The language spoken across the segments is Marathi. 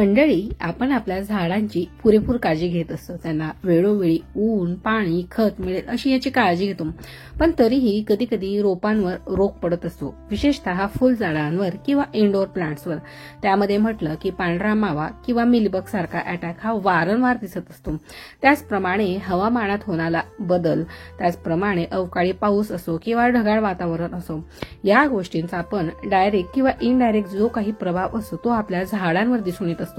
मंडळी, आपण आपल्या झाडांची पुरेपूर काळजी घेत असतो. त्यांना वेळोवेळी ऊन, पाणी, खत मिळेल अशी याची काळजी घेतो. पण तरीही कधी कधी रोपांवर रोग पडत असतो, विशेषतः फुलझाडांवर किंवा इंडोर प्लांट्सवर. त्यामध्ये म्हटलं की पांढरा मावा किंवा मिलीबग सारखा अटॅक हा वारंवार दिसत असतो. त्याचप्रमाणे हवामानात होणारा बदल, त्याचप्रमाणे अवकाळी पाऊस असो किंवा ढगाळ वातावरण असो, या गोष्टींचा आपण डायरेक्ट किंवा इनडायरेक्ट जो काही प्रभाव असतो तो आपल्या झाडांवर दिसून येत असतो.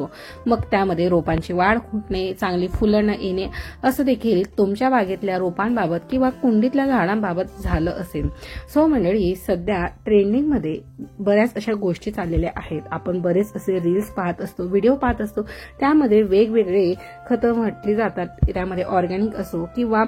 मग त्यामध्ये रोपांची वाढ खुंटणे, चांगली फुलं न येणे असं देखील तुमच्या बागेतल्या रोपांबाबत किंवा कुंडीतल्या झाडांबाबत झालं असेल. सो मंडळी, सध्या ट्रेंडिंगमध्ये बऱ्याच अशा गोष्टी चाललेल्या आहेत. आपण बरेच असे रील्स पाहत असतो, व्हिडिओ पाहत असतो. त्यामध्ये वेगवेगळे खतं म्हटली जातात. त्यामध्ये ऑर्गॅनिक असो किंवा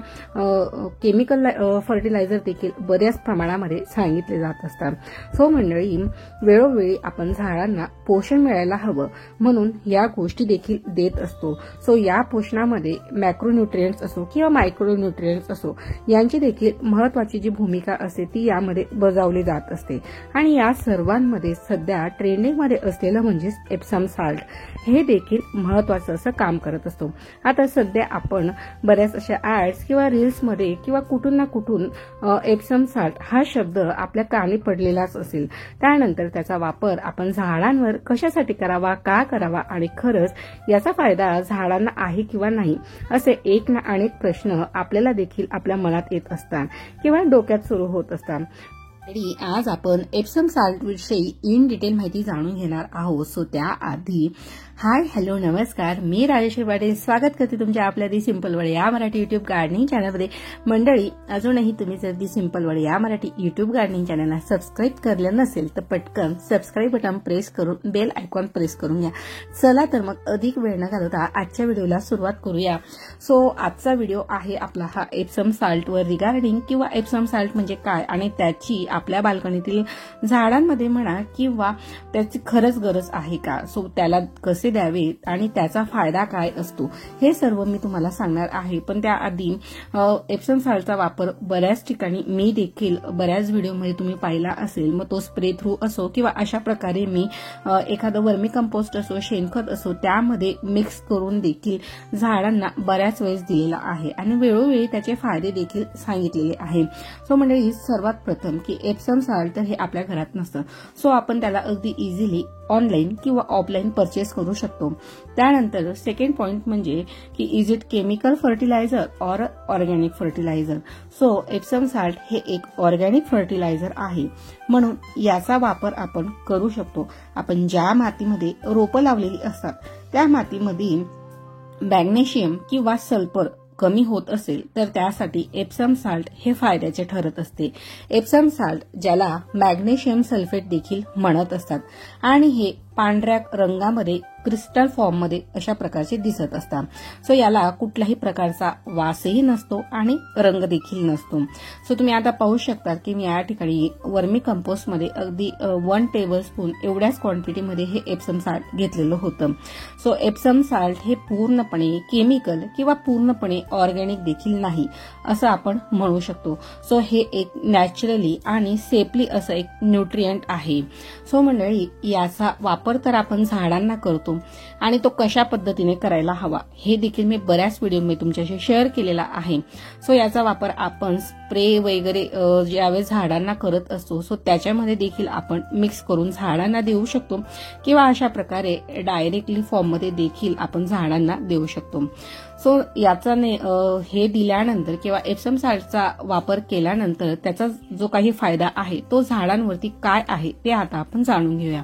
केमिकल फर्टिलायझर देखील बऱ्याच प्रमाणामध्ये सांगितले जात असतात. सो मंडळी, वेळोवेळी आपण झाडांना पोषण मिळायला हवं म्हणून या गोष्टी देखील देत असतो. सो या पोषणामध्ये मॅक्रोन्यूट्रिएंट्स असो किंवा मायक्रोन्यूट्रिएंट्स असो, यांची देखील महत्वाची जी भूमिका असते ती यामध्ये बजावली जात असते. आणि या सर्वांमध्ये सध्या ट्रेंडिंगमध्ये असलेलं म्हणजे एप्सम साल्ट हे देखील महत्वाचं असं काम करत असतो. आता सध्या आपण बऱ्याच अशा ऍड्स किंवा रील्समध्ये किंवा कुठून ना कुठून एप्सम साल्ट हा शब्द आपल्या कानी पडलेलाच असेल. त्यानंतर त्याचा वापर आपण झाडांवर कशासाठी करावा, का करावा आणि खरंच याचा फायदा झाडांना आहे किंवा नाही, असे एक ना अनेक प्रश्न आपल्याला देखील आपल्या मनात येत असतात किंवा डोक्यात सुरू होत असतात. आज आपण एप्सम साल्ट विषयी इन डिटेल माहिती जाणून घेणार आहोत. सो त्याआधी हाय, हॅलो, नमस्कार, मी राजेश्री पाटील स्वागत करते तुमच्या आपल्या दी सिंपल वर्ल्ड या मराठी युट्यूब गार्डनिंग चॅनलमध्ये. मंडळी, अजूनही तुम्ही जर दी सिंपल वर्ल्ड या मराठी युट्यूब गार्डनिंग चॅनलला सबस्क्राईब केलं नसेल तर पटकन सबस्क्राईब बटन प्रेस करून बेल आयकॉन प्रेस करून घ्या. चला तर मग अधिक वेळ न घालवता आजच्या व्हिडिओला सुरुवात करूया. सो आजचा व्हिडिओ आहे आपला हा एप्सम साल्टवर रिगार्डिंग किंवा एप्सम साल्ट म्हणजे काय आणि त्याची आपल्या बाल्कनीतील झाडांमध्ये म्हणा किंवा त्याची खरंच गरज आहे का, सो त्याला कसे द्यावेत आणि त्याचा फायदा काय असतो हे सर्व मी तुम्हाला सांगणार आहे. पण त्याआधी एप्सम साल्टचा वापर बऱ्याच ठिकाणी मी देखील बऱ्याच व्हिडिओमध्ये तुम्ही पाहिला असेल. मग तो स्प्रे थ्रू असो किंवा अशा प्रकारे मी एखादं वर्मी कंपोस्ट असो, शेणखत असो, त्यामध्ये मिक्स करून देखील झाडांना बऱ्याच वेळेस दिलेला आहे आणि वेळोवेळी त्याचे फायदे देखील सांगितलेले आहे. सो म्हणजे सर्वात प्रथम की एप्सम साल्ट तर हे आपल्या घरात नसतं. सो आपण त्याला अगदी इझिली ऑनलाईन किंवा ऑफलाईन परचेस करू शकतो. त्यानंतर सेकंड पॉइंट म्हणजे की is it chemical fertiliser or organic fertiliser. So Epsom salt हे एक ऑर्गॅनिक फर्टिलायझर आहे म्हणून याचा वापर आपण करू शकतो. आपण ज्या मातीमध्ये रोपं लावलेली असतात त्या मातीमध्ये मॅग्नेशियम किंवा सल्फर कमी होत असेल तर त्यासाठी एप्सम साल्ट हे फायद्याचे ठरत असते. एप्सम साल्ट ज्याला मॅग्नेशियम सल्फेट देखील म्हणत असतात आणि हे पांढऱ्या रंगामध्ये क्रिस्टल फॉर्ममध्ये अशा प्रकारचे दिसत असतात. सो याला कुठल्याही प्रकारचा वासही नसतो आणि रंग देखील नसतो. सो तुम्ही आता पाहू शकता की मी या ठिकाणी वर्मी कंपोस्टमध्ये अगदी 1 टेबलस्पून एवढ्याच क्वांटिटीमध्ये हे एप्सम साल्ट घेतलेलं होतं. सो एप्सम साल्ट हे पूर्णपणे केमिकल किंवा पूर्णपणे ऑर्गॅनिक देखील नाही असं आपण म्हणू शकतो. सो हे एक नॅचरली आणि सेफली असं एक न्यूट्रिएंट आहे. सो मंडळी, याचा वापर तर आपण झाडांना करतो आणि तो कशा पद्धतीने करायला हवा हे देखील मी बऱ्याच व्हिडिओमध्ये तुमच्याशी शेअर केलेला आहे. सो याचा वापर आपण स्प्रे वगैरे ज्यावेळेस झाडांना करत असतो सो त्याच्यामध्ये देखील आपण मिक्स करून झाडांना देऊ शकतो किंवा अशा प्रकारे डायरेक्टली फॉर्ममध्ये देखील आपण झाडांना देऊ शकतो. सो याचा हे दिल्यानंतर किंवा एप्सम साल्टचा वापर केल्यानंतर त्याचा जो काही फायदा आहे तो झाडांवरती काय आहे ते आता आपण जाणून घेऊया.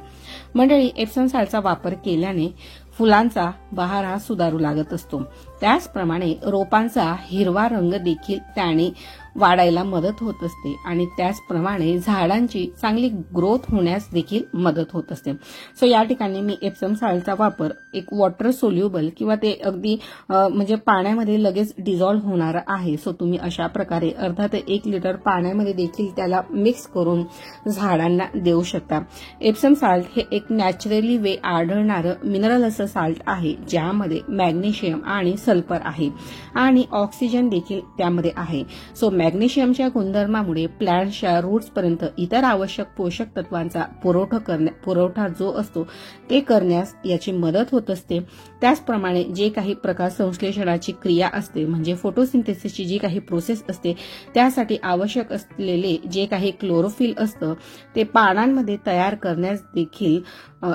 मंडळी, एप्सम साल्टचा वापर केल्याने फुलांचा बहार हा सुधारू लागत असतो. त्याचप्रमाणे रोपांचा हिरवा रंग देखील त्याने वाढायला मदत होत असते आणि त्याचप्रमाणे झाडांची चांगली ग्रोथ होण्यास देखील मदत होत असते. सो या ठिकाणी मी एप्सम साल्टचा वापर एक वॉटर सोल्युबल किंवा ते अगदी म्हणजे पाण्यामध्ये लगेच डिझॉल्व्ह होणार आहे. सो तुम्ही अशा प्रकारे अर्धा ते 1 लिटर पाण्यामध्ये देखील त्याला मिक्स करून झाडांना देऊ शकता. एप्सम साल्ट हे एक नॅचरली वे आढळणारं मिनरल असं साल्ट आहे ज्यामध्ये मॅग्नेशियम आणि सल्फर आहे आणि ऑक्सिजन देखील त्यामध्ये आहे. सो मॅग्नेशियमच्या गुणधर्मामुळे प्लांट्सच्या रूट्स पर्यंत इतर आवश्यक पोषक तत्वांचा पुरवठा जो असतो ते करण्यास याची मदत होत असते. त्याचप्रमाणे जे काही प्रकाश संश्लेषणाची क्रिया असते म्हणजे फोटोसिंथेसिसची जी काही प्रोसेस असते त्यासाठी आवश्यक असलेले जे काही क्लोरोफिल असतं ते पानांमध्ये तयार करण्यास देखील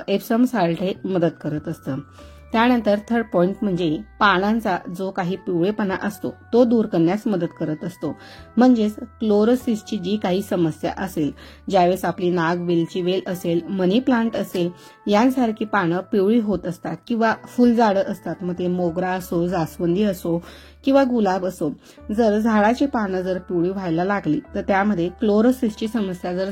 एप्सम साल्ट हे मदत करत असतं. त्यानंतर थर्ड पॉइंट म्हणजे पानांचा जो काही पिवळेपणा असतो तो दूर करण्यास मदत करत असतो. म्हणजेच क्लोरोसिसची जी काही समस्या असेल, ज्यावेळेस आपली नागवेलची वेल असेल, मनी प्लांट असेल, यांसारखी पानं पिवळी होत असतात किंवा फुलझाडं असतात, मग ते मोगरा असो, जास्वंदी असो किंवा गुलाब असो, जर झाडाची पानं जर पिवळी व्हायला लागली तर त्यामध्ये क्लोरोसिसची समस्या जर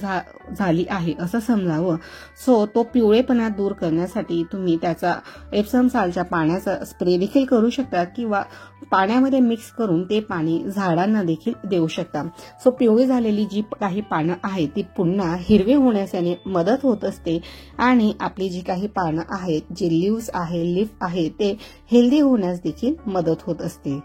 झाली आहे असं समजावं. सो तो पिवळेपणा दूर करण्यासाठी तुम्ही त्याचा एप्सम साल्टच्या पाण्याचा स्प्रे देखील करू शकता किंवा पाण्यामध्ये मिक्स करून ते पाणी झाडांना देखील देऊ शकता. सो पिवळी झालेली जी काही पानं आहेत ती पुन्हा हिरवी होण्यास याने मदत होत असते आणि आपली जी काही पानं आहेत, जे लीव्स आहे, लीफ आहे, ते हेल्दी होण्यास देखील मदत होत असते.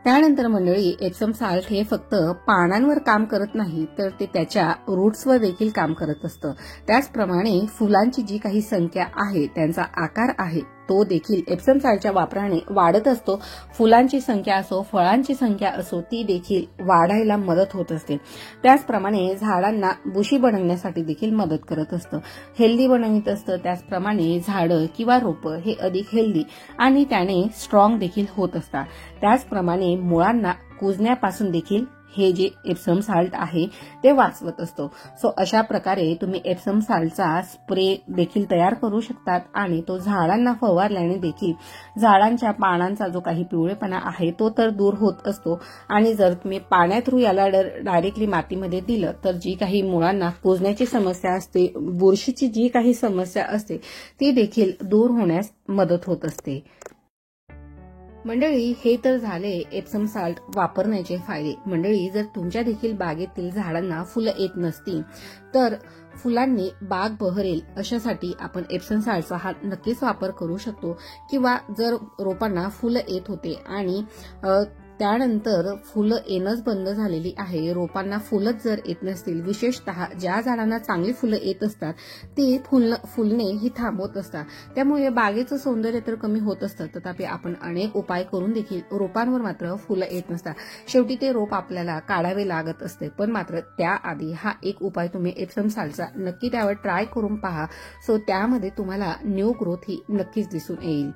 त्यानंतर मंडळी एप्सम साल्ट हे फक्त पानांवर काम करत नाही तर ते त्याच्या रूट्सवर देखील काम करत असतं. त्याचप्रमाणे फुलांची जी काही संख्या आहे, त्यांचा आकार आहे, तो देखील एप्सम साल्टच्या वापराने वाढत असतो. फुलांची संख्या असो, फळांची संख्या असो, ती देखील वाढायला मदत होत असते. त्याचप्रमाणे झाडांना बुशी बनवण्यासाठी देखील मदत करत असतं, हेल्दी बनवित असतं. त्याचप्रमाणे झाडं किंवा रोपं हे अधिक हेल्दी आणि त्याने स्ट्रॉंग देखील होत असतात. त्याचप्रमाणे मुळांना कुजण्यापासून देखील हे जे एप्सम साल्ट आहे ते वाचवत असतो. सो अशा प्रकारे तुम्ही एप्सम साल्टचा स्प्रे देखील तयार करू शकतात आणि तो झाडांना फवारल्याने देखील झाडांच्या पानांचा जो काही पिवळेपणा आहे तो तर दूर होत असतो आणि जर तुम्ही पाण्या थ्रू याला डायरेक्टली मातीमध्ये दिलं तर जी काही मुळांना कुजण्याची समस्या असते, बुरशीची जी काही समस्या असते ती देखील दूर होण्यास मदत होत असते. मंडळी हे तर झाले एप्सम साल्ट वापरण्याचे फायदे. मंडळी जर तुमच्या देखील बागेतील झाडांना फुलं येत नसतील तर फुलांनी बाग बहरेल अशासाठी आपण एप्सम साल्टचा हा नक्कीच वापर करू शकतो. किंवा जर रोपांना फुलं येत होते आणि त्यानंतर फुलं येणंच बंद झालेली आहे, रोपांना फुलंच जर येत नसतील, विशेषतः ज्या झाडांना चांगली फुलं येत असतात ती फुलणे ही थांबवत असतात, त्यामुळे बागेचं सौंदर्य तर कमी होत असतं. तथापि आपण अनेक उपाय करून देखील रोपांवर मात्र फुलं येत नसतात. शेवटी ते रोप आपल्याला काढावे लागत असते. पण मात्र त्याआधी हा एक उपाय तुम्ही एप्सम साल्टचा नक्की त्यावर ट्राय करून पहा. सो त्यामध्ये तुम्हाला न्यू ग्रोथ ही नक्कीच दिसून येईल.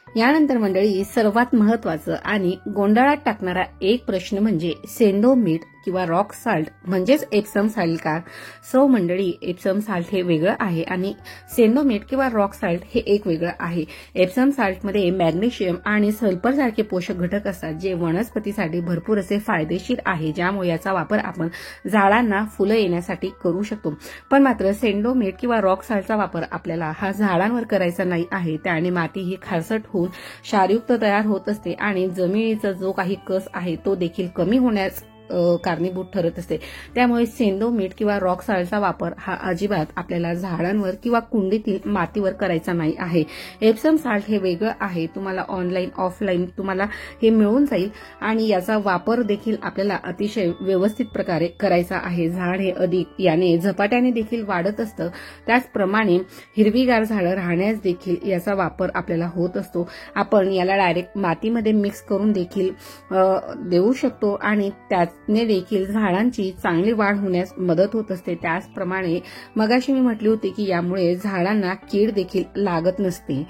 यानंतर मंडळी सर्वात महत्वाचं आणि गोंधळात टाकणारा एक प्रश्न म्हणजे सेंडो मीठ किंवा रॉक साल्ट म्हणजेच एप्सम साल्ट का? सो मंडळी एप्सम साल्ट हे वेगळं आहे आणि सेंडो मीठ किंवा रॉक साल्ट हे एक वेगळं आहे. एप्सम साल्टमध्ये मॅग्नेशियम आणि सल्फर सारखे पोषक घटक असतात जे वनस्पतीसाठी भरपूर असे फायदेशीर आहे, ज्यामुळे याचा वापर आपण झाडांना फुलं येण्यासाठी करू शकतो. पण मात्र सेंडो मीठ किंवा रॉक साल्टचा वापर आपल्याला हा झाडांवर करायचा नाही आहे. त्याने माती ही खारसट होऊन क्षारयुक्त तयार होत असते आणि जमिनीचा जो काही कस आहे तो देखील कमी होण्यास कारणीभूत ठरत असते. त्यामुळे सेंदो मीठ किंवा रॉक साल्टचा वापर हा अजिबात आपल्याला झाडांवर किंवा कुंडीतील मातीवर करायचा नाही आहे. एप्सम साल्ट हे वेगळं आहे. तुम्हाला ऑनलाईन ऑफलाईन तुम्हाला हे मिळून जाईल आणि याचा वापर देखील आपल्याला अतिशय व्यवस्थित प्रकारे करायचा आहे. झाड हे अधिक याने झपाट्याने देखील वाढत असतं. त्याचप्रमाणे हिरवीगार झाडं राहण्यास देखील याचा वापर आपल्याला होत असतो. आपण याला डायरेक्ट मातीमध्ये मिक्स करून देखील देऊ शकतो आणि त्याने देखील झाडांची चांगली वाढ होण्यास मदत होत असते. त्याचप्रमाणे मगाशी मी म्हटली होती की यामुळे झाडांना कीड देखील लागत नसते.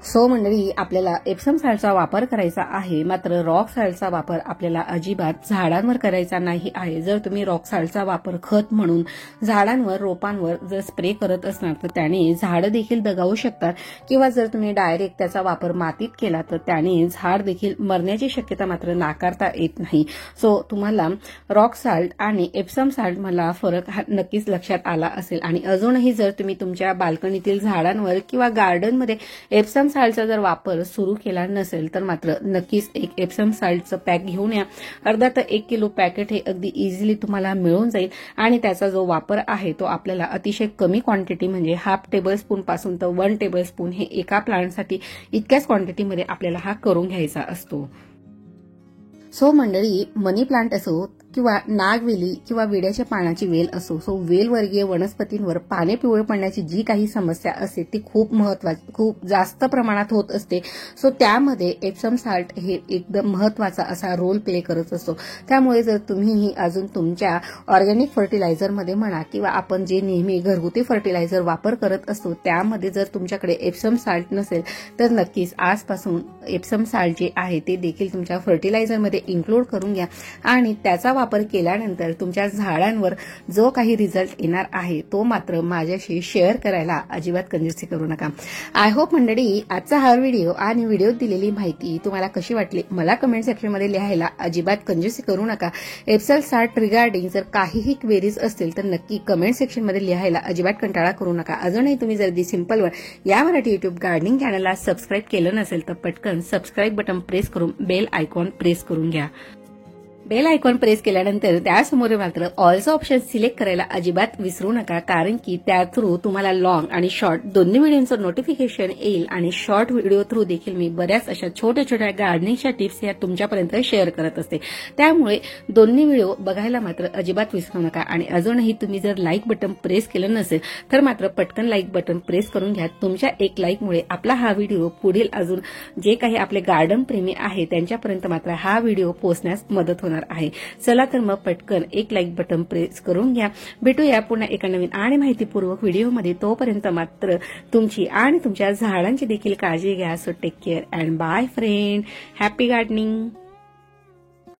सो मंडळी आपल्याला एप्सम साल्टचा वापर करायचा आहे, मात्र रॉक साल्टचा वापर आपल्याला अजिबात झाडांवर करायचा नाही आहे. जर तुम्ही रॉक साल्टचा वापर खत म्हणून झाडांवर रोपांवर जर स्प्रे करत असणार तर त्याने झाडं देखील दगावू शकतात किंवा जर तुम्ही डायरेक्ट त्याचा वापर मातीत केला तर त्याने झाड देखील मरण्याची शक्यता मात्र नाकारता येत नाही. सो तुम्हाला रॉक साल्ट आणि एप्सम साल्ट मला फरक हा नक्कीच लक्षात आला असेल आणि अजूनही जर तुम्ही तुमच्या बाल्कनीतील झाडांवर किंवा गार्डनमध्ये एप्सम साल्टचा जर वापर सुरू केला नसेल तर मात्र नक्कीच एक एप्सम साल्टचं पॅक घेऊन या. अर्धा ते 1 किलो पॅकेट हे अगदी इझिली तुम्हाला मिळून जाईल आणि त्याचा जो वापर आहे तो आपल्याला अतिशय कमी क्वांटिटी म्हणजे हाफ टेबल स्पून पासून तर 1 टेबल स्पून हे एका प्लांटसाठी इतक्याच क्वांटिटीमध्ये आपल्याला हा करून घ्यायचा असतो. सो मंडळी, मनी प्लांट असो किंवा नागवेली किंवा विड्याच्या पानाची वेल असो, सो वेलवर्गीय वनस्पतींवर पाने पिवळे पडण्याची जी काही समस्या असते ती खूप जास्त प्रमाणात होत असते. सो त्यामध्ये एप्सम साल्ट हे एकदम महत्वाचा असा रोल प्ले करत असतो. त्यामुळे जर तुम्हीही अजून तुमच्या ऑर्गॅनिक फर्टिलायझरमध्ये म्हणा किंवा आपण जे नेहमी घरगुती फर्टिलायझर वापर करत असतो त्यामध्ये जर तुमच्याकडे एप्सम साल्ट नसेल तर नक्कीच आजपासून एप्सम साल्ट जे आहे ते देखील तुमच्या फर्टिलायझरमध्ये इन्क्लूड करून घ्या आणि त्याचा वापर केल्यानंतर तुमच्या झाडांवर जो काही रिझल्ट येणार आहे तो मात्र माझ्याशी शेअर करायला अजिबात कंजूसी करू नका. आय होप मंडळी आजचा हा व्हिडिओ आणि व्हिडिओत दिलेली माहिती तुम्हाला कशी वाटली मला कमेंट सेक्शनमध्ये लिहायला अजिबात कंजूसी करू नका. एप्सम साल्ट रिगार्डिंग जर काहीही क्वेरीज असतील तर नक्की कमेंट सेक्शनमध्ये लिहायला अजिबात कंटाळा करू नका. अजूनही तुम्ही जर दी सिंपल वन या मराठी युट्यूब गार्डनिंग चॅनलला सबस्क्राईब केलं नसेल तर पटकन सबस्क्राईब बटन प्रेस करून बेल आयकॉन प्रेस करून घ्या. बेल आयकॉन प्रेस केल्यानंतर त्यासमोर मात्र ऑलचं ऑप्शन सिलेक्ट करायला अजिबात विसरू नका, कारण की त्या थ्रू तुम्हाला लॉंग आणि शॉर्ट दोन्ही व्हिडिओचं नोटिफिकेशन येईल आणि शॉर्ट व्हिडिओ थ्रू देखील मी बऱ्याच अशा छोट्या छोट्या गार्डनिंगच्या टिप्स या तुमच्यापर्यंत शेअर करत असते. त्यामुळे दोन्ही व्हिडिओ बघायला मात्र अजिबात विसरू नका. आणि अजूनही तुम्ही जर लाईक बटन प्रेस केलं नसेल तर मात्र पटकन लाईक बटन प्रेस करून घ्या. तुमच्या एक लाईकमुळे आपला हा व्हिडिओ पुढील अजून जे काही आपले गार्डन प्रेमी आहे त्यांच्यापर्यंत मात्र हा व्हिडिओ पोहोचण्यास मदत होणार आहे. चला तर मग पटकन एक लाईक बटन प्रेस करून घ्या. भेटूया पुन्हा एका नवीन आणि माहितीपूर्वक व्हिडिओमध्ये. तोपर्यंत मात्र तुमची आणि तुमच्या झाडांची देखील काळजी घ्या. So take care and bye friend. Happy gardening.